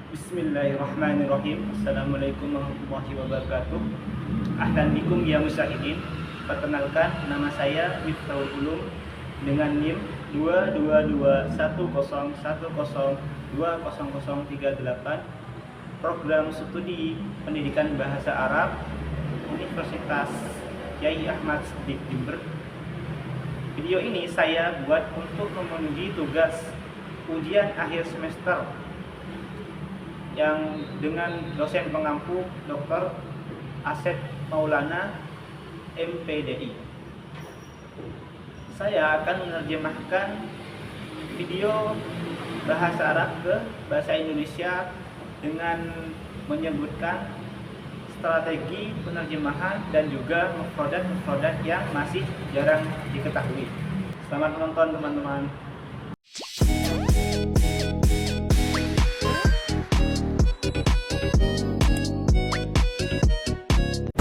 Bismillahirrahmanirrahim. Assalamualaikum warahmatullahi wabarakatuh. Ahlan bikum ya musahidin. Perkenalkan, nama saya Miftahul Ulum dengan NIM 2221010200038, program studi pendidikan bahasa Arab Universitas Kyai Ahmad Siddiq Jember. Video ini saya buat untuk memenuhi tugas ujian akhir semester yang dengan dosen pengampu Dr. Asep Maulana MPDI. Saya akan menerjemahkan video bahasa Arab ke bahasa Indonesia dengan menyebutkan strategi penerjemahan dan juga mufradat-mufradat yang masih jarang diketahui. Selamat menonton teman-teman.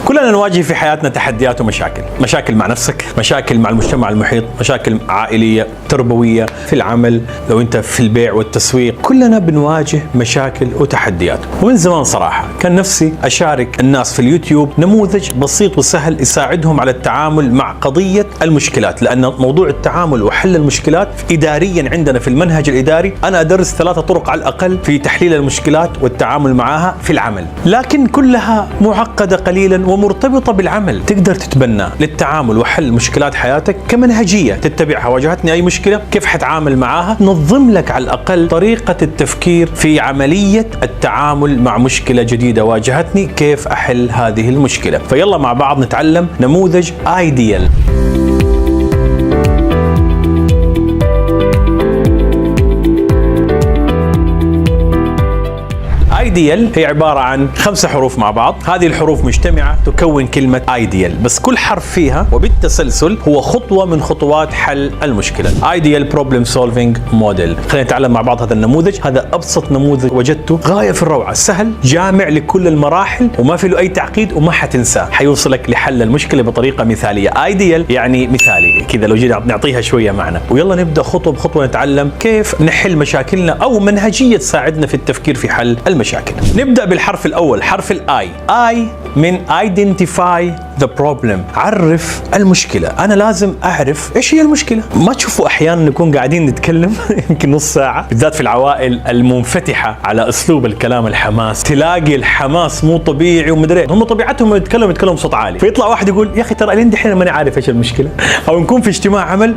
كلنا نواجه في حياتنا تحديات ومشاكل، مشاكل مع نفسك، مشاكل مع المجتمع المحيط، مشاكل عائلية، تربوية، في العمل، لو انت في البيع والتسويق، كلنا بنواجه مشاكل وتحديات. ومن زمان صراحة كان نفسي أشارك الناس في اليوتيوب نموذج بسيط وسهل يساعدهم على التعامل مع قضية المشكلات، لأن موضوع التعامل وحل المشكلات إداريا عندنا في المنهج الإداري أنا أدرس 3 طرق على الأقل في تحليل المشكلات والتعامل معها في العمل، لكن كلها معقدة قليلا ومرتبطة بالعمل تقدر تتبناه للتعامل وحل مشكلات حياتك كمنهجية تتبعها. واجهتني أي مشكلة كيف حتعامل معاها، نظم لك على الأقل طريقة التفكير في عملية التعامل مع مشكلة جديدة واجهتني، كيف أحل هذه المشكلة. فيلا مع بعض نتعلم نموذج ايديال. ايديال هي عبارة عن 5 حروف مع بعض، هذه الحروف مجتمعة تكون كلمة ايديال، بس كل حرف فيها وبالتسلسل هو خطوة من خطوات حل المشكلة. ايديال بروبلم سولفينج موديل. خلينا نتعلم مع بعض هذا النموذج، هذا ابسط نموذج وجدته، غاية في الروعة، سهل، جامع لكل المراحل وما في له اي تعقيد وما حتنساه، حيوصلك لحل المشكلة بطريقة مثالية. ايديال يعني مثالي كذا، لو جينا نعطيها شوية معنى. ويلا نبدأ خطوة بخطوة نتعلم كيف نحل مشاكلنا او منهجية تساعدنا في التفكير في حل المشاكل. نبدأ بالحرف الأول، حرف الآي. آي من identify the problem، عرف المشكلة. أنا لازم أعرف إيش هي المشكلة. ما تشوفوا أحيانا نكون قاعدين نتكلم يمكن نص ساعة، بالذات في العوائل المنفتحة على أسلوب الكلام الحماس، تلاقي الحماس مو طبيعي ومدري، هم طبيعتهم يتكلموا بصوت عالي، فيطلع واحد يقول يا أخي ترى لين دحين ماني عارف إيش المشكلة. أو نكون في اجتماع عمل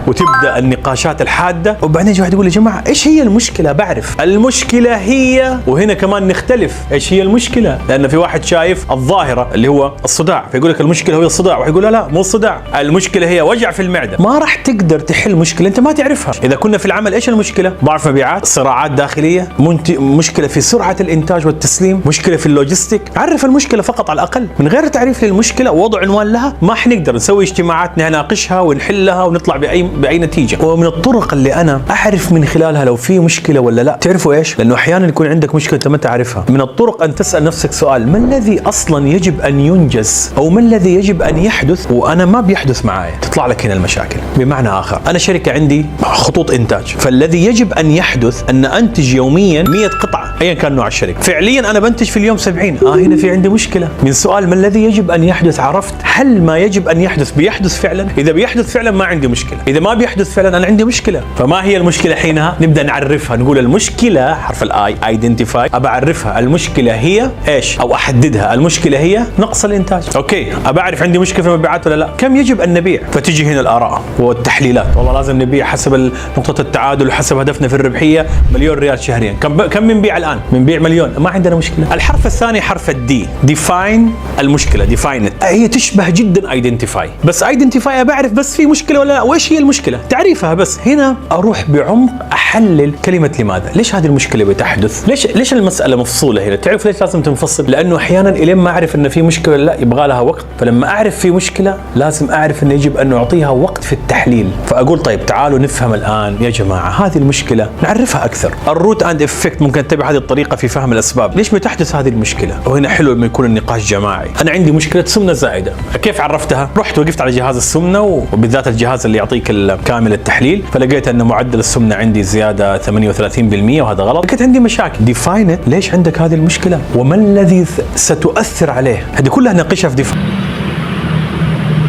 وتبدأ النقاشات الحادة، وبعدين يجي واحد يقول يا جماعة إيش هي المشكلة، بعرف المشكلة هي، وهنا كمان نختلف إيش هي المشكلة، لأن في واحد شايف الظاهرة اللي هو الصداع فيقول لك المشكلة هو الصداع، ويقول لا مو الصداع، المشكلة هي وجع في المعدة. ما راح تقدر تحل مشكلة أنت ما تعرفها. إذا كنا في العمل إيش المشكلة؟ ضعف مبيعات، صراعات داخلية، مشكلة في سرعة الإنتاج والتسليم، مشكلة في اللوجستيك. عرف المشكلة فقط على الأقل، من غير تعريف للمشكلة ووضع عنوان لها ما حنقدر نسوي اجتماعات نناقشها ونحلها ونطلع بأي نتيجة. ومن الطرق اللي أنا أعرف من خلالها لو في مشكلة ولا لا، تعرفوا إيش؟ لأنه أحيانا يكون عندك مشكلة أنت ما تعرفها. من الطرق أن تسأل نفسك سؤال، ما الذي أصلا يجب أن ينجز أو ما الذي يجب أن يحدث وأنا ما بيحدث معايا؟ تطلع لك هنا المشاكل. بمعنى آخر، أنا شركة عندي خطوط إنتاج، فالذي يجب أن يحدث أن أنتج يوميا 100 قطعة أيا كان نوع الشركة، فعليا أنا بنتج في اليوم 70. هنا في عندي مشكلة. من سؤال ما الذي يجب أن يحدث عرفت هل ما يجب أن يحدث بيحدث فعلا؟ إذا بيحدث فعلا ما عندي مشكلة، إذا ما بيحدث فعلا أنا عندي مشكلة. فما هي المشكلة حينها؟ نبدأ نعرفها، نقول المشكلة حرف الآي identify، أبى أعرفها المشكلة هي إيش أو أحددها. المشكلة هي نقص الإنتاج. أوكي، أبى أعرف عندي مشكلة في المبيعات ولا لا، كم يجب أن نبيع، فتجي هنا الآراء والتحليلات، والله لازم نبيع حسب نقطة التعادل وحسب هدفنا في الربحية مليون ريال شهريا. كم بنبيع الآن؟ بنبيع مليون، ما عندنا مشكلة. الحرف الثاني حرف الدي، define المشكلة، define هي تشبه جدا identify، بس identify أبى أعرف بس في مشكلة ولا لا، وإيش هي المشكلة تعريفها. بس هنا أروح بعمق أحلل كلمة لماذا، ليش هذه المشكلة بتحدث، ليش المسألة مفصولة هنا. تعرف ليش لازم تنفصل؟ لأنه أحيانا إلين ما أعرف إن في مشكلة ولا لا يبغى لها وقت، فلما أعرف في مشكلة لازم أعرف إنه يجب أن نعطيها وقت في التحليل. فأقول طيب تعالوا نفهم الآن يا جماعة هذه المشكلة، نعرفها أكثر. الروت أند إفكت، ممكن نتبع هذه الطريقة في فهم الأسباب، ليش بتحدث هذه المشكلة. وهنا حلو لما يكون النقاش جماعي. أنا عندي مشكلة سمنة زائدة، كيف عرفتها؟ رحت وقفت على جهاز السمنة، وبالذات الجهاز اللي يعطيك كامل التحليل، فلقيت أن معدل السمنة عندي زيادة زياده 38% وهذا غلط. كنت عندي مشاكل. define it. ليش عندك هذه المشكله؟ وما الذي ستؤثر عليه؟ هذه كلها ناقشها في define.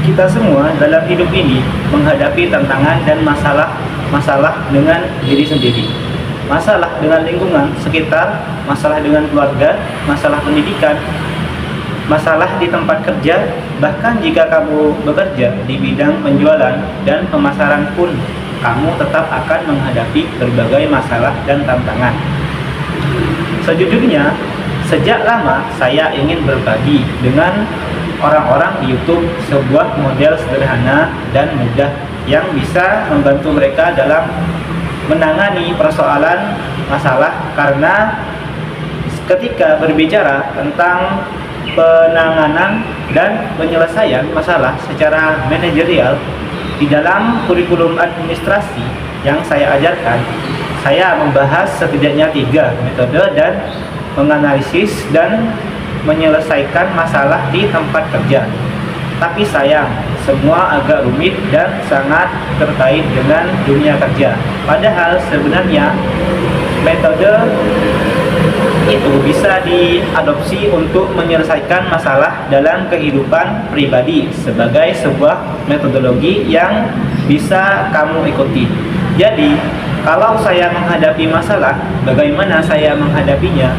Kita semua dalam hidup ini menghadapi tantangan dan masalah dengan diri sendiri. Masalah dengan lingkungan sekitar, masalah dengan keluarga, masalah pendidikan, masalah di tempat kerja, bahkan jika kamu bekerja di bidang penjualan dan pemasaran pun, kamu tetap akan menghadapi berbagai masalah dan tantangan. Sejujurnya, sejak lama saya ingin berbagi dengan orang-orang di YouTube sebuah model sederhana dan mudah yang bisa membantu mereka dalam menangani persoalan masalah, karena ketika berbicara tentang penanganan dan penyelesaian masalah secara manajerial di dalam kurikulum administrasi yang saya ajarkan, saya membahas setidaknya 3 metode dan menganalisis dan menyelesaikan masalah di tempat kerja. Tapi sayang, semua agak rumit dan sangat terkait dengan dunia kerja. Padahal sebenarnya metode itu bisa diadopsi untuk menyelesaikan masalah dalam kehidupan pribadi sebagai sebuah metodologi yang bisa kamu ikuti. Jadi, kalau saya menghadapi masalah, bagaimana saya menghadapinya?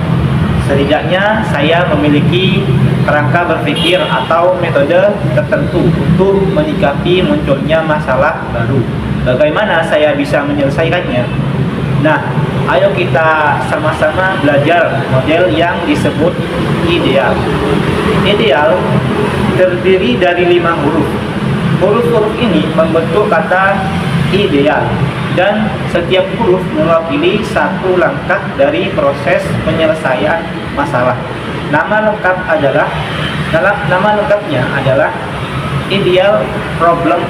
Setidaknya saya memiliki kerangka berpikir atau metode tertentu untuk menyikapi munculnya masalah baru. Bagaimana saya bisa menyelesaikannya? Nah, ayo kita sama-sama belajar model yang disebut ideal. Ideal terdiri dari 5 huruf. Huruf-huruf ini membentuk kata ideal, dan setiap huruf mewakili satu langkah dari proses penyelesaian masalah. Nama lengkapnya adalah Ideal Problem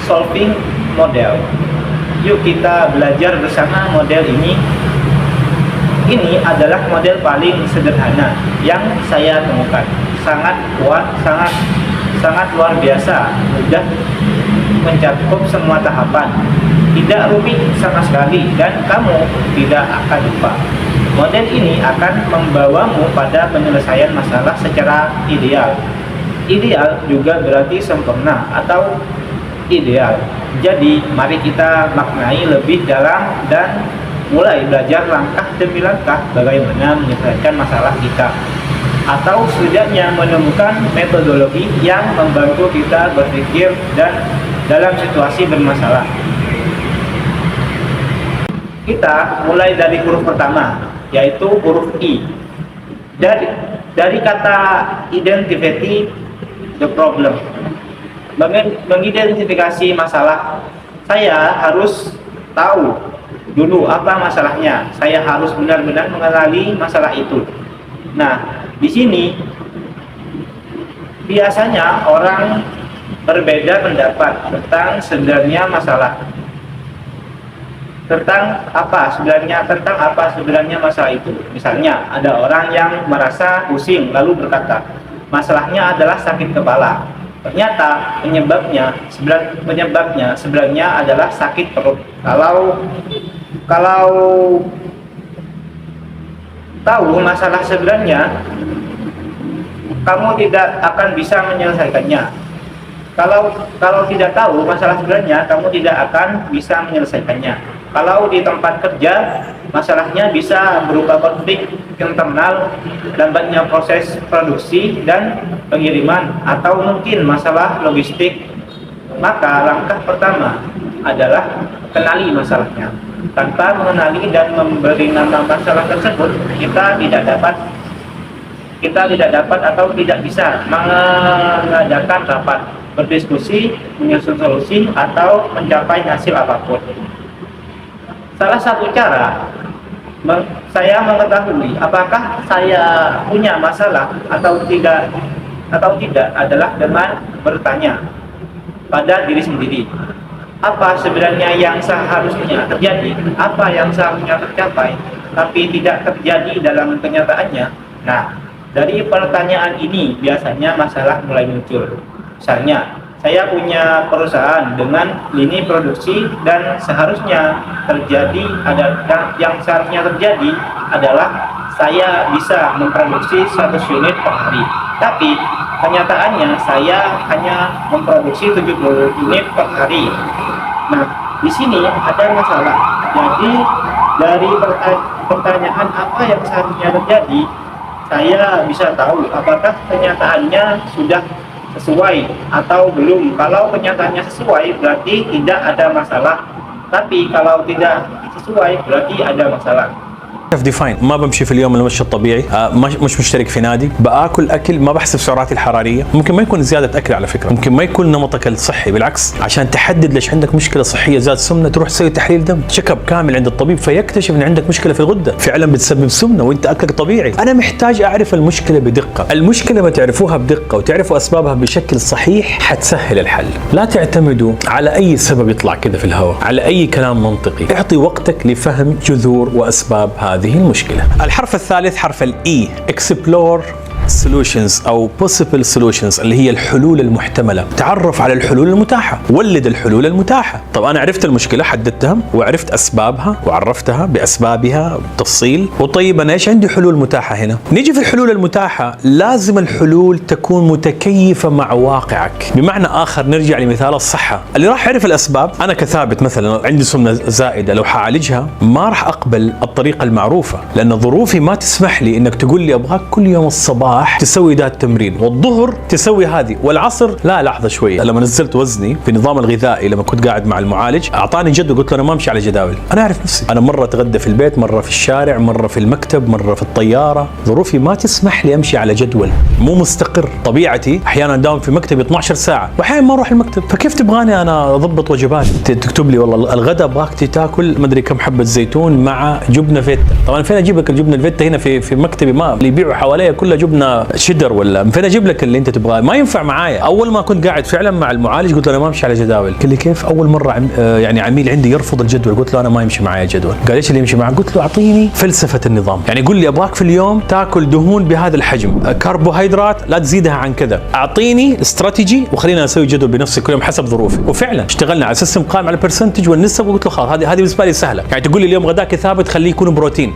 Solving Model. Yuk kita belajar bersama model ini. Ini adalah model paling sederhana yang saya temukan. Sangat kuat, sangat luar biasa, mudah mencakup semua tahapan, tidak rumit sama sekali, dan kamu tidak akan lupa. Model ini akan membawamu pada penyelesaian masalah secara ideal. Ideal juga berarti sempurna atau ideal. Jadi mari kita maknai lebih dalam dan mulai belajar langkah demi langkah bagaimana menyelesaikan masalah kita, atau setidaknya menemukan metodologi yang membantu kita berpikir dan dalam situasi bermasalah. Kita mulai dari huruf pertama, yaitu huruf I. Dari kata identify the problem, mengidentifikasi masalah, saya harus tahu dulu apa masalahnya. Saya harus benar-benar mengenali masalah itu. Nah, di sini biasanya orang berbeda pendapat tentang sebenarnya masalah. Tentang apa sebenarnya masalah itu. Misalnya ada orang yang merasa pusing lalu berkata, masalahnya adalah sakit kepala. Ternyata penyebabnya sebenarnya adalah sakit perut. Kalau tahu masalah sebenarnya, kamu tidak akan bisa menyelesaikannya. Kalau tidak tahu masalah sebenarnya, kamu tidak akan bisa menyelesaikannya. Kalau di tempat kerja, masalahnya bisa berupa konflik internal, lambatnya proses produksi dan pengiriman, atau mungkin masalah logistik. Maka langkah pertama adalah kenali masalahnya. Tanpa mengenali dan memberi nama masalah tersebut, kita tidak dapat atau tidak bisa mengadakan rapat, berdiskusi, menyusun solusi, atau mencapai hasil apapun. Salah satu cara saya mengetahui apakah saya punya masalah atau tidak adalah dengan bertanya pada diri sendiri. Apa sebenarnya yang seharusnya terjadi? Apa yang seharusnya tercapai tapi tidak terjadi dalam kenyataannya? Nah, dari pertanyaan ini biasanya masalah mulai muncul. Misalnya, saya punya perusahaan dengan lini produksi dan seharusnya yang seharusnya terjadi adalah saya bisa memproduksi 100 unit per hari. Tapi kenyataannya saya hanya memproduksi 70 unit per hari. Nah, di sini ada masalah. Jadi dari pertanyaan apa yang seharusnya terjadi, saya bisa tahu apakah kenyataannya sudah sesuai atau belum. Kalau kenyataannya sesuai berarti tidak ada masalah, tapi kalau tidak sesuai berarti ada masalah. كيف ديفاين؟ ما بمشي في اليوم المشي الطبيعي، مش مشترك في نادي، باكل اكل ما بحسب سعراتي الحراريه، ممكن ما يكون زياده اكل على فكره، ممكن ما يكون نمطك الصحي، بالعكس عشان تحدد ليش عندك مشكله صحيه زاد سمنه تروح تسوي تحليل دم، تشيك اب كامل عند الطبيب فيكتشف ان عندك مشكله في الغده، فعلا بتسبب سمنه وانت اكلك طبيعي، انا محتاج اعرف المشكله بدقه، المشكله ما تعرفوها بدقه وتعرفوا اسبابها بشكل صحيح حتسهل الحل، لا تعتمدوا على اي سبب يطلع كذا في الهواء، على اي كلام منطقي، اعطي وقتك لفهم جذور واسباب هذه المشكلة. الحرف الثالث حرف الإي explore solutions أو possible solutions اللي هي الحلول المحتملة. تعرف على الحلول المتاحة، ولد الحلول المتاحة. طب أنا عرفت المشكلة حددتها وعرفت أسبابها وعرفتها بأسبابها بتفصيل، وطيب أنا إيش عندي حلول متاحة هنا؟ نيجي في الحلول المتاحة، لازم الحلول تكون متكيفة مع واقعك. بمعنى آخر نرجع لمثال الصحة، اللي راح يعرف الأسباب، أنا كثابت مثلا عندي سمنة زائدة لو حعالجها ما راح أقبل الطريقة المعروفة، لأن ظروفي ما تسمح لي إنك تقول لي أبغاك كل يوم الصباح تسوي ده التمرين والظهر تسوي هذه والعصر لا. لحظة شوية، لما نزلت وزني في النظام الغذائي لما كنت قاعد مع المعالج أعطاني جدول، قلت له أنا ما أمشي على جداول، أنا أعرف نفسي، أنا مرة أتغدى في البيت، مرة في الشارع، مرة في المكتب، مرة في الطيارة، ظروفي ما تسمح لي أمشي على جدول، مو مستقر. طبيعتي أحيانا أداوم في مكتبي 12 ساعة وأحيانا ما أروح المكتب، فكيف تبغاني أنا أضبط وجبات؟ تكتب لي والله الغداء أبغاك تاكل مدري كم حبة زيتون مع جبنة فيتا، طبعا فين أجيب لك الجبنة الفيتا؟ هنا في مكتبي ما اللي يبيعوا حواليا كلها جبنة شدر، ولا فين اجيب لك اللي انت تبغاه؟ ما ينفع معايا. اول ما كنت قاعد فعلا مع المعالج قلت له انا ما امشي على جداول، قال لي كيف؟ اول مره يعني عميل عندي يرفض الجدول، قلت له انا ما يمشي معايا جدول، قال ايش اللي يمشي معك؟ قلت له اعطيني فلسفه النظام، يعني قول لي ابغاك في اليوم تاكل دهون بهذا الحجم، كربوهيدرات لا تزيدها عن كذا، اعطيني استراتيجي وخلينا اسوي جدول بنفسي كل يوم حسب ظروفي. وفعلا اشتغلنا على سيستم قائم على البرسنتج والنسب، وقلت له خلاص هذه بالنسبه لي سهله، يعني تقول لي اليوم غداك ثابت خليه يكون بروتين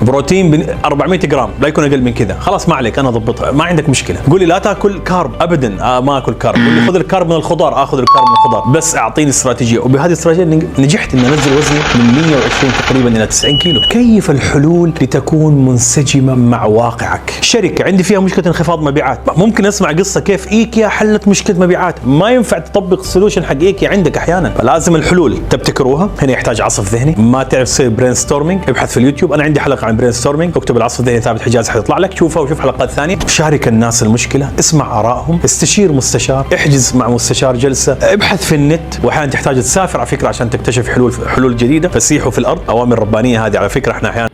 400 جرام لا يكون اقل من كذا، خلاص ما عليك انا اضبطها، ما عندك مشكله. قول لي لا تاكل كارب ابدا، ما اكل كارب، قول لي خذ الكارب من الخضار، اخذ الكارب من الخضار، بس اعطيني استراتيجيه. وبهذه الاستراتيجيه نجحت اني انزل وزني من 120 تقريبا الى 90 كيلو. كيف الحلول لتكون منسجمه مع واقعك؟ شركه عندي فيها مشكله انخفاض مبيعات، ممكن اسمع قصه كيف ايكيا حلت مشكله مبيعات، ما ينفع تطبق السولوشن حق ايكيا عندك احيانا، فلازم الحلول تبتكروها. هنا يحتاج عصف ذهني، ما تعرف تسوي برين ستورمينج، ابحث في اليوتيوب، انا عندي حلقه عن برين ستورمينج، اكتب العصف الذهني ثابت حجاز حيطلع لك، شوفها وشوف حلقات ثانيه. شارك الناس المشكله، اسمع ارائهم، استشير مستشار، احجز مع مستشار جلسه، ابحث في النت، واحيانا تحتاج تسافر على فكره عشان تكتشف حلول جديده. فسيحوا في الارض، اوامر ربانيه هذه على فكره احنا احيانا.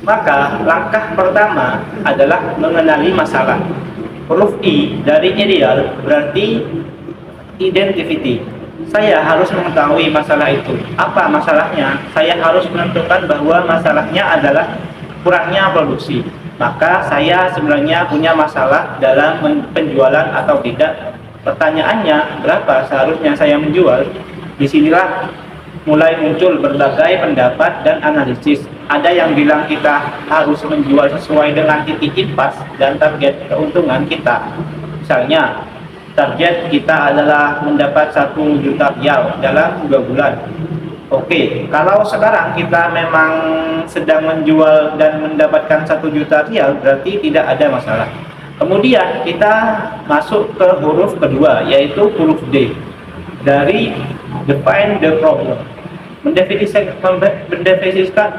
Maka langkah pertama adalah mengenali masalah. Huruf I dari ideal berarti identity. Saya harus mengetahui masalah itu. Apa masalahnya? Saya harus menentukan bahwa masalahnya adalah kurangnya produksi. Maka saya sebenarnya punya masalah dalam penjualan atau tidak. Pertanyaannya, berapa seharusnya saya menjual? Disinilah mulai muncul berbagai pendapat dan analisis. Ada yang bilang kita harus menjual sesuai dengan titik impas dan target keuntungan kita. Misalnya, target kita adalah mendapat 1 juta rial dalam 2 bulan. Oke, kalau sekarang kita memang sedang menjual dan mendapatkan 1 juta rial, berarti tidak ada masalah. Kemudian kita masuk ke huruf kedua, yaitu huruf D. Dari define the problem.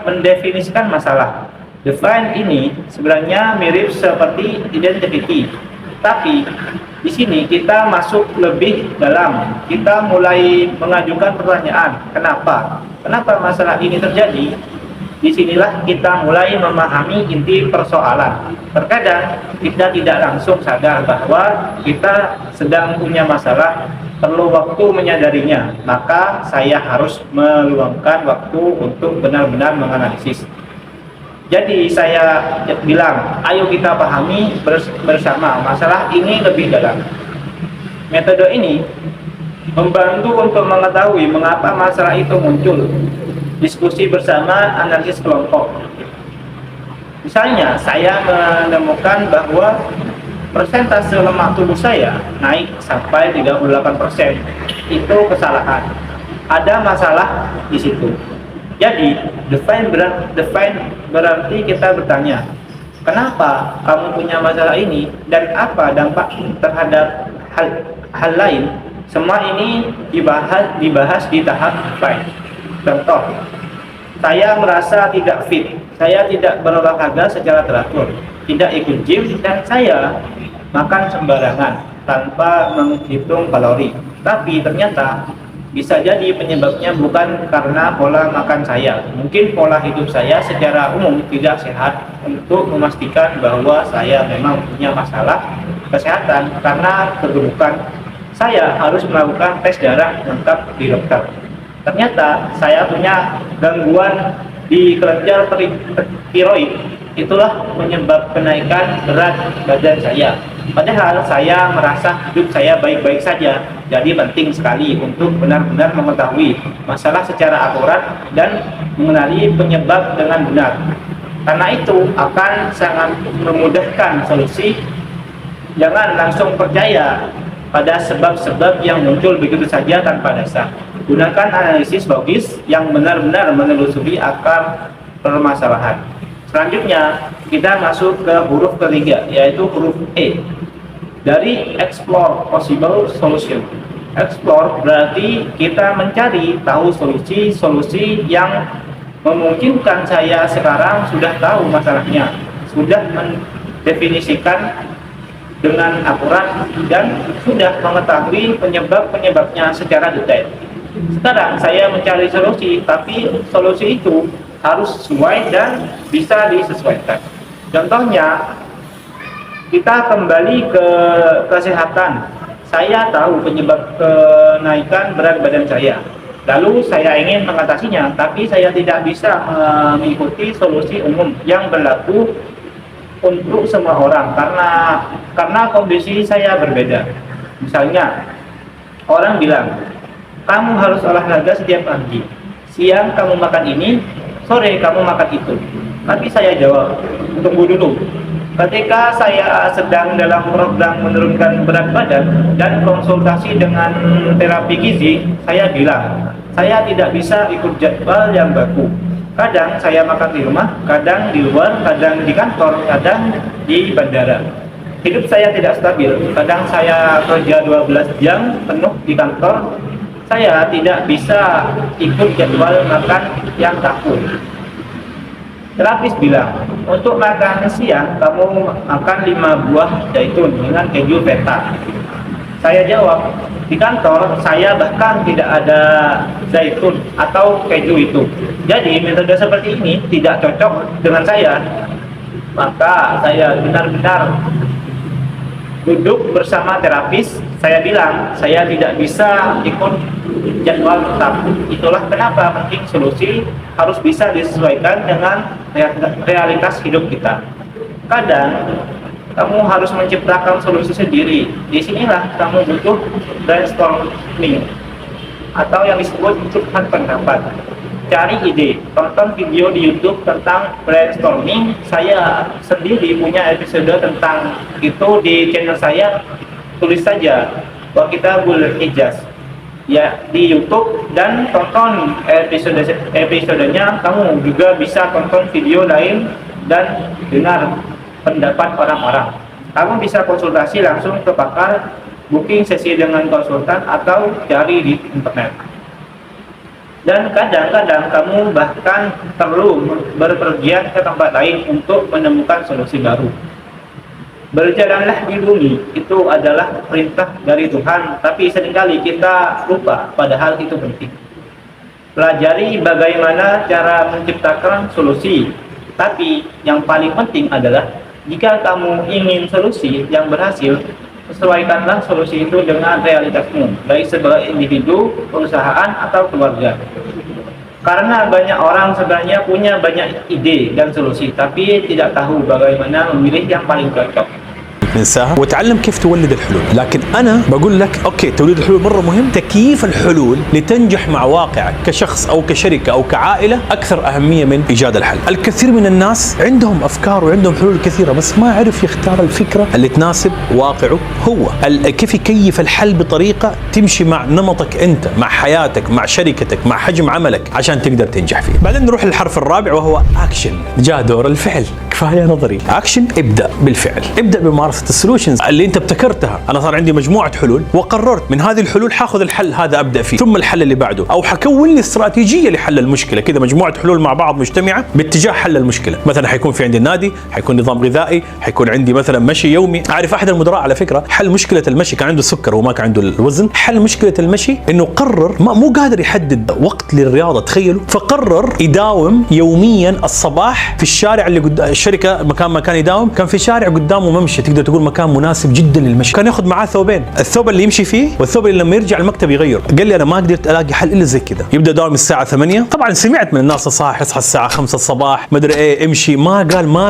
Mendefinisikan masalah. Define ini sebenarnya mirip seperti identity, tapi di sini kita masuk lebih dalam. Kita mulai mengajukan pertanyaan, kenapa masalah ini terjadi? Disinilah kita mulai memahami inti persoalan. Terkadang kita tidak langsung sadar bahwa kita sedang punya masalah, perlu waktu menyadarinya. Maka saya harus meluangkan waktu untuk benar-benar menganalisis. Jadi saya bilang, ayo kita pahami bersama masalah ini lebih dalam. Metode ini membantu untuk mengetahui mengapa masalah itu muncul, diskusi bersama, analisis kelompok. Misalnya, saya menemukan bahwa persentase lemak tubuh saya naik sampai 38%. Itu kesalahan. Ada masalah di situ. Jadi, define berarti kita bertanya, kenapa kamu punya masalah ini dan apa dampak terhadap hal lain? Semua ini dibahas di tahap define. Contoh, saya merasa tidak fit. Saya tidak berolahraga secara teratur, tidak ikut gym, dan saya makan sembarangan tanpa menghitung kalori. Tapi ternyata bisa jadi penyebabnya bukan karena pola makan saya. Mungkin pola hidup saya secara umum tidak sehat. Untuk memastikan bahwa saya memang punya masalah kesehatan karena kegemukan, saya harus melakukan tes darah lengkap di dokter. Ternyata saya punya gangguan di kelenjar tiroid. Itulah penyebab kenaikan berat badan saya. Padahal saya merasa hidup saya baik-baik saja. Jadi penting sekali untuk benar-benar mengetahui masalah secara akurat dan mengenali penyebab dengan benar. Karena itu akan sangat memudahkan solusi. Jangan langsung percaya pada sebab-sebab yang muncul begitu saja tanpa dasar. Gunakan analisis logis yang benar-benar menelusuri akar permasalahan. Selanjutnya, kita masuk ke huruf ketiga, yaitu huruf E. Dari explore possible solution. Explore berarti kita mencari tahu solusi yang memungkinkan. Saya sekarang sudah tahu masalahnya, sudah mendefinisikan dengan akurat, dan sudah mengetahui penyebabnya secara detail. Sekarang saya mencari solusi, tapi solusi itu harus sesuai dan bisa disesuaikan. Contohnya, kita kembali ke kesehatan. Saya tahu penyebab kenaikan berat badan saya. Lalu saya ingin mengatasinya, tapi saya tidak bisa mengikuti solusi umum yang berlaku untuk semua orang karena kondisi saya berbeda. Misalnya, orang bilang, kamu harus olahraga setiap pagi. Siang kamu makan ini, sore kamu makan itu. Tapi saya jawab, tunggu dulu. Ketika saya sedang dalam program menurunkan berat badan dan konsultasi dengan terapi gizi, saya bilang, saya tidak bisa ikut jadwal yang baku. Kadang saya makan di rumah, kadang di luar, kadang di kantor, kadang di bandara. Hidup saya tidak stabil. Kadang saya kerja 12 jam penuh di kantor. Saya tidak bisa ikut jadwal makan yang kaku. Terapis bilang, untuk makan siang kamu makan 5 buah zaitun dengan keju feta. Saya jawab, di kantor saya bahkan tidak ada zaitun atau keju itu. Jadi metode seperti ini tidak cocok dengan saya. Maka saya benar-benar duduk bersama terapis. Saya bilang, saya tidak bisa ikut jadwal tetap. Itulah kenapa penting solusi harus bisa disesuaikan dengan realitas hidup kita. Kadang kamu harus menciptakan solusi sendiri. Disinilah kamu butuh brainstorming atau yang disebut curhat pendapat. Cari ide, tonton video di YouTube tentang brainstorming. Saya sendiri punya episode tentang itu di channel saya. Tulis saja Wakitabul Hijaz ya di YouTube dan tonton episodenya. Kamu juga bisa tonton video lain dan dengar pendapat orang-orang. Kamu bisa konsultasi langsung ke pakar, booking sesi dengan konsultan, atau cari di internet. Dan kadang-kadang kamu bahkan perlu berpergian ke tempat lain untuk menemukan solusi baru. Berjalanlah di bumi, itu adalah perintah dari Tuhan, tapi seringkali kita lupa padahal itu penting. Pelajari bagaimana cara menciptakan solusi, tapi yang paling penting adalah jika kamu ingin solusi yang berhasil, sesuaikanlah solusi itu dengan realitasmu, baik sebagai individu, perusahaan, atau keluarga. Karena banyak orang sebenarnya punya banyak ide dan solusi, tapi tidak tahu bagaimana memilih yang paling cocok. ننساها وتعلم كيف تولد الحلول. لكن أنا بقول لك أوكي، توليد الحلول مرة مهم، تكييف الحلول لتنجح مع واقعك كشخص أو كشركة أو كعائلة أكثر أهمية من إيجاد الحل. الكثير من الناس عندهم أفكار وعندهم حلول كثيرة، بس ما عرف يختار الفكرة اللي تناسب واقعه هو. كيف يكيف الحل بطريقة تمشي مع نمطك أنت، مع حياتك، مع شركتك، مع حجم عملك، عشان تقدر تنجح فيه. بعدين نروح للحرف الرابع وهو أكشن. جاء دور الفعل، كفاية نظري. أكشن، ابدأ بالفعل، ابدأ بممارسة السولوشنز اللي أنت ابتكرتها. أنا صار عندي مجموعة حلول وقررت من هذه الحلول حاخذ الحل هذا أبدأ فيه، ثم الحل اللي بعده، أو حكون لي استراتيجية لحل المشكلة، كذا مجموعة حلول مع بعض مجتمعة باتجاه حل المشكلة. مثلا حيكون في عندي النادي، حيكون نظام غذائي، حيكون عندي مثلا مشي يومي. أعرف أحد المدراء على فكرة حل مشكلة المشي، كان عنده السكر وما كان عنده الوزن. حل مشكلة المشي إنه قرر مو قادر يحدد وقت للرياضة، تخيلوا، فقرر يداوم يوميا الصباح في الشارع اللي قدام الشركة. مكان ما كان يداوم كان في شارع قدامه ممشى، تقدر تقول مكان مناسب جدا للمشي. كان ياخذ معاه ثوبين، الثوب اللي يمشي فيه والثوب اللي لما يرجع المكتب يغير. قال لي انا ما قدرت الاقي حل الا زي كذا. يبدا داوم الساعه 8. طبعا سمعت من الناس صاحي اصحى الساعه 5 الصباح ما ادري ايه امشي، ما قال ما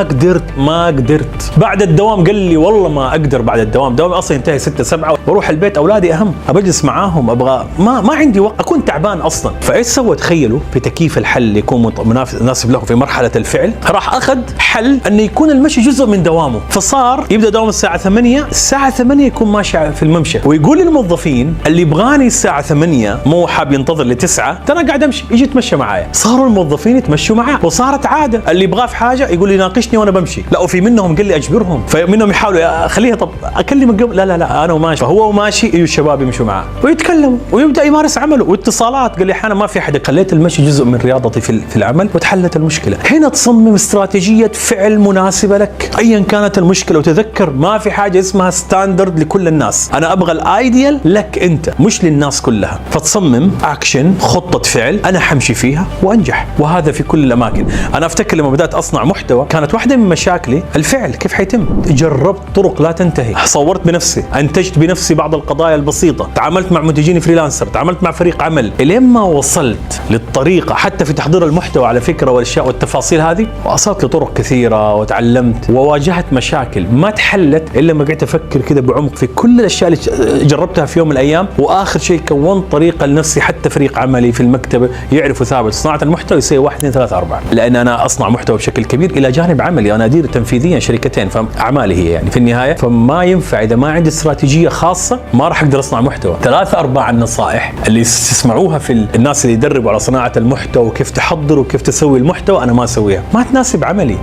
قدرت. بعد الدوام قال لي والله ما اقدر. بعد الدوام دوامي اصلا ينتهي 6 7، واروح البيت اولادي اهم، ابجلس معاهم، ابغى ما عندي وقت، اكون تعبان اصلا. فايش سوى؟ تخيلوا في تكييف الحل اللي يكون مناسب له في مرحله الفعل، راح اخذ حل انه يكون المشي جزء من دوامه. فصار يبدا دوام الساعه 8، الساعه 8 يكون ماشي في الممشى، ويقول للموظفين اللي يبغاني الساعه 8 مو حاب ينتظر ل9 ترى قاعد امشي، يجي يتمشى معايا. صاروا الموظفين يتمشوا معاه وصارت عاده، اللي يبغاه في حاجه يقول لي ناقشني وانا بمشي. لا، وفي منهم قال لي اجبرهم، فمنهم يحاولوا خليها طب اكلمك قبل، لا انا وماشي. فهو وماشي يجوا الشباب يمشوا معاه ويتكلموا ويبدا يمارس عمله. واتصالات قال لي احيانا ما في احد، خليت المشي جزء من رياضتي في العمل وتحلت المشكله. هنا تصمم استراتيجيه فعل مناسبه لك ايا كانت المشكله، وتذكر ما في حاجه اسمها ستاندرد لكل الناس، انا ابغى الايديال لك انت مش للناس كلها. فتصمم اكشن، خطه فعل انا حمشي فيها وانجح، وهذا في كل الاماكن. انا افتكر لما بدات اصنع محتوى كانت واحده من مشاكلي الفعل، كيف حيتم. جربت طرق لا تنتهي، صورت بنفسي، انتجت بنفسي بعض القضايا البسيطه، تعاملت مع منتجين فريلانسر، تعاملت مع فريق عمل، الين ما وصلت للطريقه حتى في تحضير المحتوى على فكره والاشياء والتفاصيل هذه. وصلت لطرق كثيره وتعلمت وواجهت مشاكل ما تحلت الا لما قعدت افكر كذا بعمق في كل الاشياء اللي جربتها في يوم من الايام. واخر شيء كونت طريقه لنفسي، حتى فريق عملي في المكتب يعرفوا ثابت صناعه المحتوى يسوي 1 2 3 4، لان انا اصنع محتوى بشكل كبير الى جانب عملي، انا ادير تنفيذيا شركتين، فاعمالي هي يعني في النهايه. فما ينفع اذا ما عندي استراتيجيه خاصه ما راح اقدر اصنع محتوى. 3 4 النصائح اللي تسمعوها في الناس اللي يدربوا على صناعه المحتوى وكيف تحضر وكيف تسوي المحتوى انا ما اسويها، ما تناسب عملي.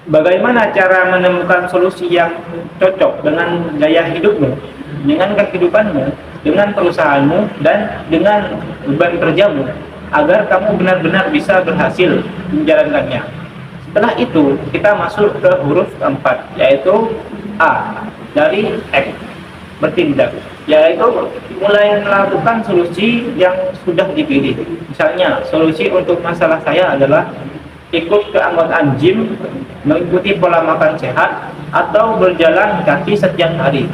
Bagaimana cara menemukan solusi yang cocok dengan gaya hidupmu, dengan kehidupanmu, dengan perusahaanmu, dan dengan beban kerjamu, agar kamu benar-benar bisa berhasil menjalankannya. Setelah itu, kita masuk ke huruf keempat, yaitu A, dari act, bertindak, yaitu mulai melakukan solusi yang sudah dipilih. Misalnya, solusi untuk masalah saya adalah ikut keanggotaan gym, mengikuti pola makan sehat, atau berjalan kaki setiap hari.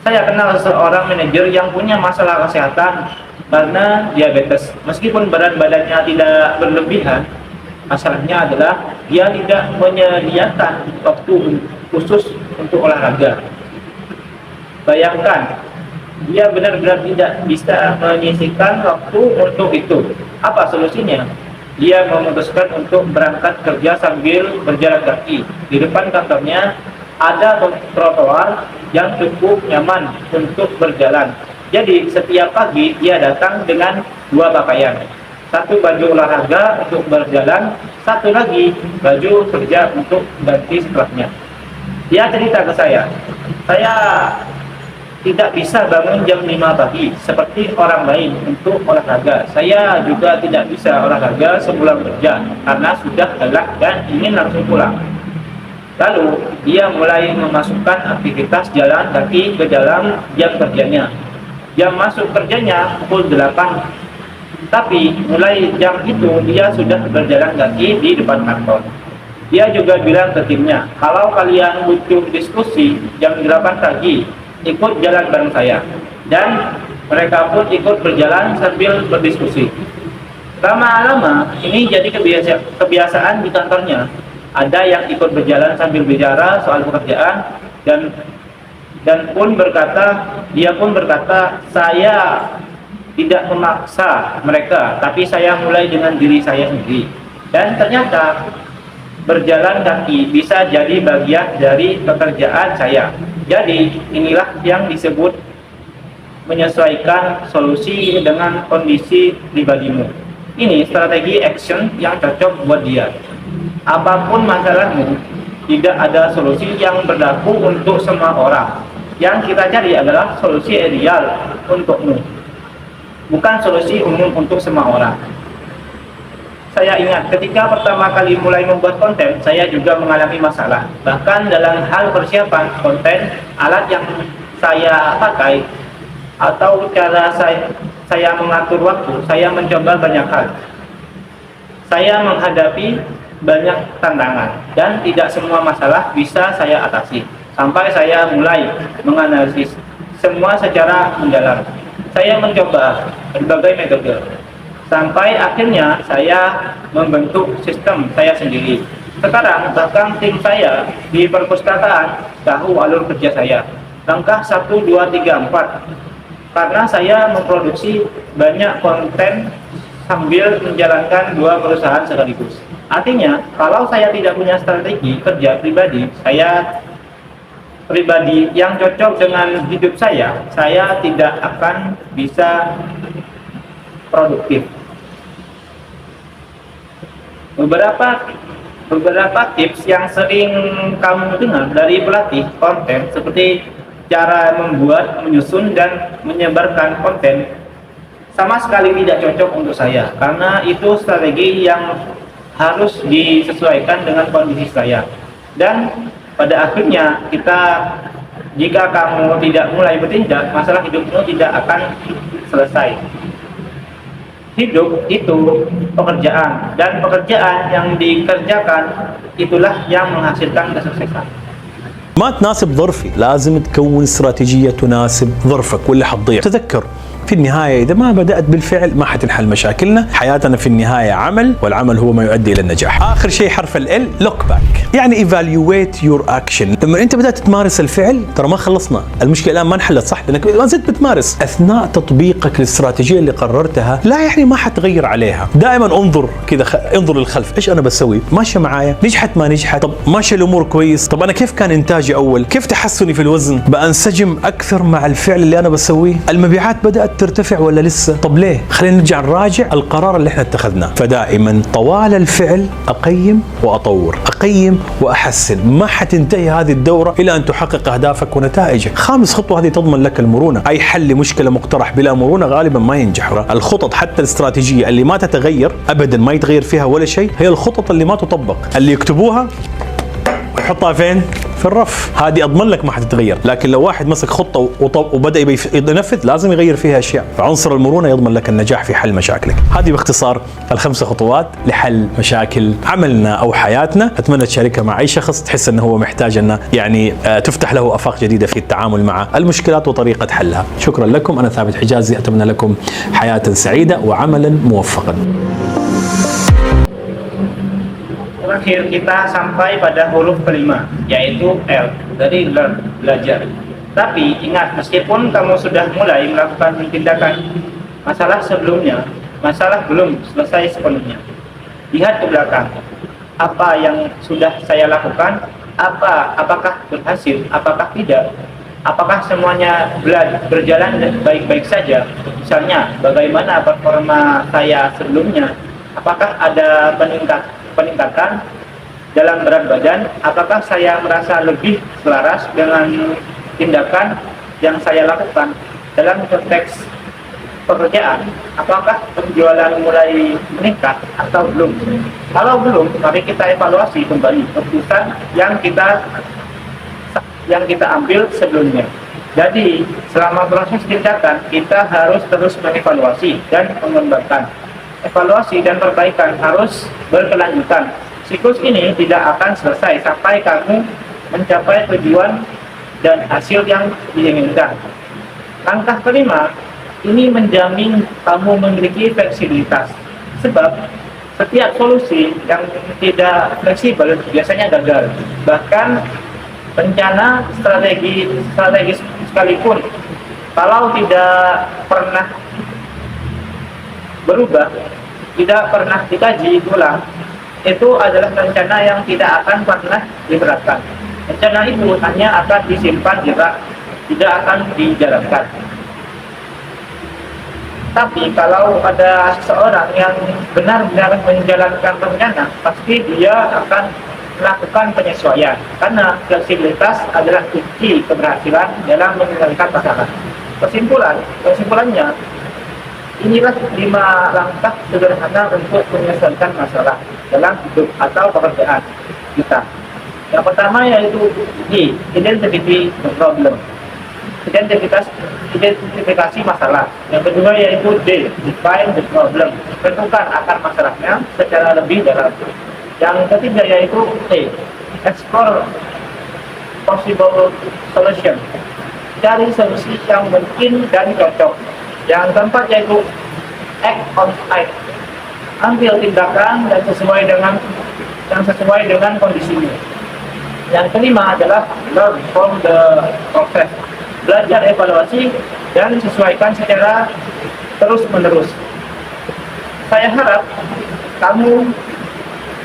Saya kenal seorang manajer yang punya masalah kesehatan karena diabetes. Meskipun berat badannya tidak berlebihan, masalahnya adalah dia tidak menyediakan waktu khusus untuk olahraga. Bayangkan, dia benar-benar tidak bisa menyisihkan waktu untuk itu. Apa solusinya? Dia memutuskan untuk berangkat kerja sambil berjalan kaki. Di depan kantornya ada trotoar yang cukup nyaman untuk berjalan. Jadi setiap pagi dia datang dengan 2 pakaian. Satu baju olahraga untuk berjalan, satu lagi baju kerja untuk ganti setelahnya. Dia cerita ke saya tidak bisa bangun jam 5 pagi seperti orang lain untuk olahraga. Saya juga tidak bisa olahraga sepulang kerja karena sudah lelah dan ingin langsung pulang. Lalu dia mulai memasukkan aktivitas jalan kaki ke dalam jam kerjanya. Jam masuk kerjanya pukul 8, tapi mulai jam itu dia sudah berjalan kaki di depan kantor. Dia juga bilang ke timnya, kalau kalian butuh diskusi jam 8 pagi, ikut jalan bareng saya. Dan mereka pun ikut berjalan sambil berdiskusi. Lama-lama ini jadi kebiasaan di kantornya. Ada yang ikut berjalan sambil bicara soal pekerjaan dan dia pun berkata, saya tidak memaksa mereka, tapi saya mulai dengan diri saya sendiri. Dan ternyata berjalan kaki bisa jadi bagian dari pekerjaan saya. Jadi inilah yang disebut menyesuaikan solusi dengan kondisi pribadimu. Ini strategi action yang cocok buat dia. Apapun masalahmu, tidak ada solusi yang berlaku untuk semua orang. Yang kita cari adalah solusi ideal untukmu, bukan solusi umum untuk semua orang. Saya ingat ketika pertama kali mulai membuat konten, saya juga mengalami masalah. Bahkan dalam hal persiapan konten, alat yang saya pakai atau cara saya mengatur waktu, saya mencoba banyak hal. Saya menghadapi banyak tantangan dan tidak semua masalah bisa saya atasi. Sampai saya mulai menganalisis semua secara mendalam. Saya mencoba berbagai metode. Sampai akhirnya saya membentuk sistem saya sendiri. Sekarang bahkan tim saya di perpustakaan tahu alur kerja saya. Langkah 1, 2, 3, 4. Karena saya memproduksi banyak konten sambil menjalankan 2 perusahaan sekaligus. Artinya, kalau saya tidak punya strategi kerja pribadi yang cocok dengan hidup saya tidak akan bisa produktif. Beberapa tips yang sering kamu dengar dari pelatih konten seperti cara membuat, menyusun, dan menyebarkan konten sama sekali tidak cocok untuk saya, karena itu strategi yang harus disesuaikan dengan kondisi saya. Dan pada akhirnya jika kamu tidak mulai bertindak, masalah hidupmu tidak akan selesai. Hidup itu pekerjaan, dan pekerjaan yang dikerjakan itulah yang menghasilkan kesuksesan. ما تناسب ظرفي، لازم تكون استراتيجية تناسب ظرفك ولا حتضيع. تذكر في النهاية إذا ما بدأت بالفعل ما حتنحل مشاكلنا. حياتنا في النهاية عمل، والعمل هو ما يؤدي إلى النجاح. آخر شيء حرف ال look back، يعني evaluate your action. لما أنت بدأت تمارس الفعل ترى ما خلصنا، المشكلة الآن ما انحلت صح، لأنك ما زلت بتمارس. أثناء تطبيقك للاستراتيجية اللي قررتها لا يعني ما حتغير عليها. دائما انظر كذا، انظر للخلف، إيش أنا بسوي؟ ماشية معايا؟ نجحت ما نجحت؟ طب ماشية الأمور كويس؟ طب أنا كيف كان إنتاجي أول؟ كيف تحسني في الوزن؟ بأنسجم أكثر مع الفعل اللي أنا بسويه؟ المبيعات بدأت ترتفع ولا لسه؟ طب ليه؟ خلينا نرجع نراجع القرار اللي احنا اتخذناه. فدائما طوال الفعل أقيم وأطور، أقيم وأحسن. ما حتنتهي هذه الدورة إلى أن تحقق أهدافك ونتائجك. خامس خطوة هذه تضمن لك المرونة. أي حل لمشكلة مقترح بلا مرونة غالبا ما ينجح. الخطط حتى الاستراتيجية اللي ما تتغير أبدا، ما يتغير فيها ولا شيء، هي الخطط اللي ما تطبق. اللي يكتبوها ويحطها فين؟ في الرف. هذه اضمن لك ما حتتغير. لكن لو واحد مسك خطه وبدا ينفذ لازم يغير فيها اشياء. فعنصر المرونه يضمن لك النجاح في حل مشاكلك. هذه باختصار ال5 خطوات لحل مشاكل عملنا او حياتنا. اتمنى تشاركها مع اي شخص تحس انه هو محتاج انه يعني تفتح له افاق جديده في التعامل مع المشكلات وطريقه حلها. شكرا لكم. انا ثابت حجازي، اتمنى لكم حياه سعيده وعملا موفقا. Terakhir kita sampai pada huruf kelima, yaitu L, dari learn, belajar. Tapi ingat, meskipun kamu sudah mulai melakukan tindakan, masalah belum selesai sepenuhnya. Lihat ke belakang, apa yang sudah saya lakukan, apakah berhasil, apakah tidak, apakah semuanya berjalan baik-baik saja. Misalnya, bagaimana performa saya sebelumnya, apakah ada peningkatan dalam berat badan, apakah saya merasa lebih selaras dengan tindakan yang saya lakukan dalam konteks pekerjaan, apakah penjualan mulai meningkat atau belum. Kalau belum, mari kita evaluasi kembali keputusan yang kita ambil sebelumnya. Jadi selama proses tindakan kita harus terus mengevaluasi dan mengembangkan. Evaluasi dan perbaikan harus berkelanjutan. Siklus ini tidak akan selesai sampai kamu mencapai tujuan dan hasil yang diinginkan. Langkah kelima, ini menjamin kamu memiliki fleksibilitas. Sebab setiap solusi yang tidak fleksibel biasanya gagal. Bahkan rencana strategis sekalipun kalau tidak pernah berubah, tidak pernah dikaji ulang, itu adalah rencana yang tidak akan pernah diterapkan. Rencana itu hanya akan disimpan di rak, tidak akan dijalankan. Tapi kalau ada seseorang yang benar-benar menjalankan rencana, pasti dia akan melakukan penyesuaian, karena fleksibilitas adalah kunci keberhasilan dalam menyelesaikan masalah. Kesimpulannya, inilah 5 langkah sederhana untuk menyelesaikan masalah dalam hidup atau pekerjaan kita. Yang pertama yaitu identify the problem. Identifikasi masalah. Yang kedua yaitu define the problem. Tentukan akar masalahnya secara lebih dalam. Yang ketiga yaitu explore possible solution. Cari solusi yang mungkin dan cocok. Yang keempat yaitu act on it. Ambil tindakan dan sesuai dengan kondisinya. Yang kelima adalah learn from the process. Belajar, evaluasi, dan sesuaikan secara terus-menerus. Saya harap kamu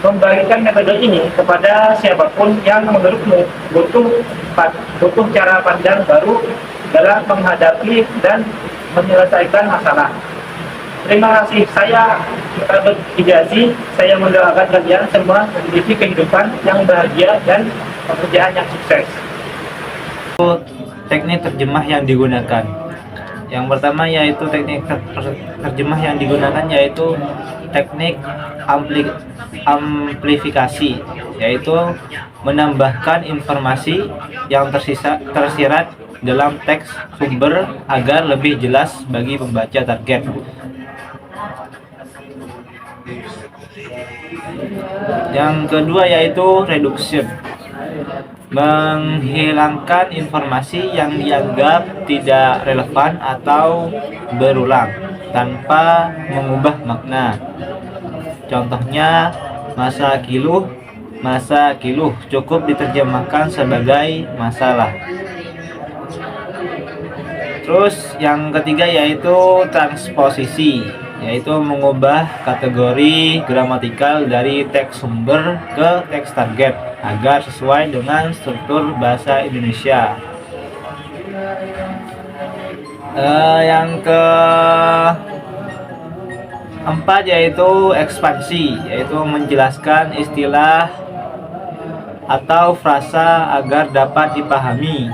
membagikan metode ini kepada siapapun yang menurutmu butuh cara pandang baru dalam menghadapi dan menyelesaikan masalah. Terima kasih. Saya Albert Hijazi. Saya mendoakan kalian semua memiliki kehidupan yang bahagia dan pekerjaan yang sukses. Teknik terjemah yang digunakan. Yang pertama yaitu teknik terjemah yang digunakan yaitu teknik amplifikasi, yaitu menambahkan informasi yang tersirat dalam teks sumber agar lebih jelas bagi pembaca target. Yang kedua yaitu reduction, menghilangkan informasi yang dianggap tidak relevan atau berulang tanpa mengubah makna. Contohnya, masa kiluh cukup diterjemahkan sebagai masalah. Terus yang ketiga yaitu transposisi, yaitu mengubah kategori gramatikal dari teks sumber ke teks target agar sesuai dengan struktur bahasa Indonesia. Yang keempat yaitu ekspansi, yaitu menjelaskan istilah atau frasa agar dapat dipahami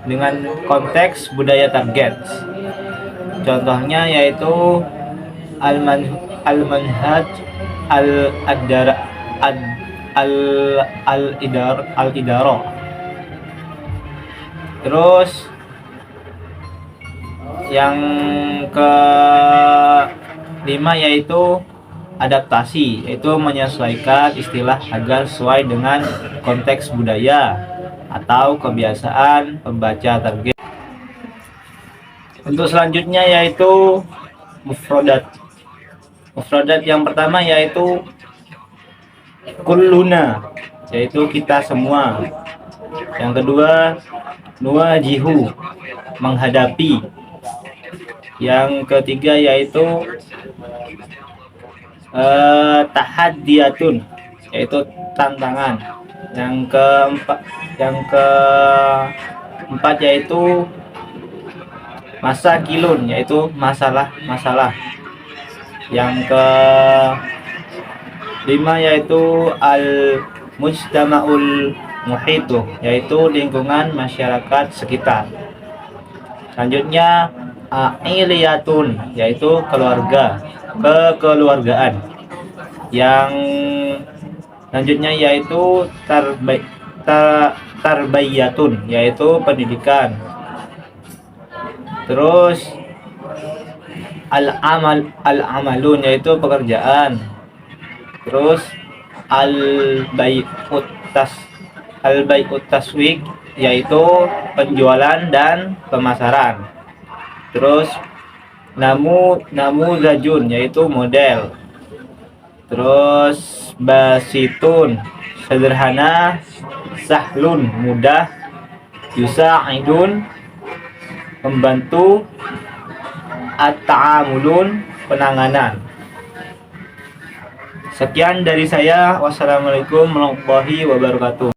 dengan konteks budaya target. Contohnya yaitu al-manhaj al-idarah. Terus yang kelima yaitu adaptasi, yaitu menyesuaikan istilah agar sesuai dengan konteks budaya atau kebiasaan pembaca target. Untuk selanjutnya yaitu mufradat. Mufradat yang pertama yaitu kulluna, yaitu kita semua. Yang kedua nuwajihu, menghadapi. Yang ketiga yaitu tahaddiyatun, yaitu tantangan. Yang keempat yaitu masakilun, yaitu masalah. Yang kelima yaitu al-mujtama'ul muhitu, yaitu lingkungan masyarakat sekitar. Selanjutnya ailiyatun, yaitu kekeluargaan. Yang selanjutnya yaitu tarbiyatun, yaitu pendidikan. Terus al-amalun, yaitu pekerjaan. Terus al-bai'ut taswik, yaitu penjualan dan pemasaran. Terus namuzajun, yaitu model. Terus basitun, sederhana. Sahlun, mudah. Yusa'idun, membantu. At-ta'amulun, penanganan. Sekian dari saya. Wassalamualaikum warahmatullahi wabarakatuh.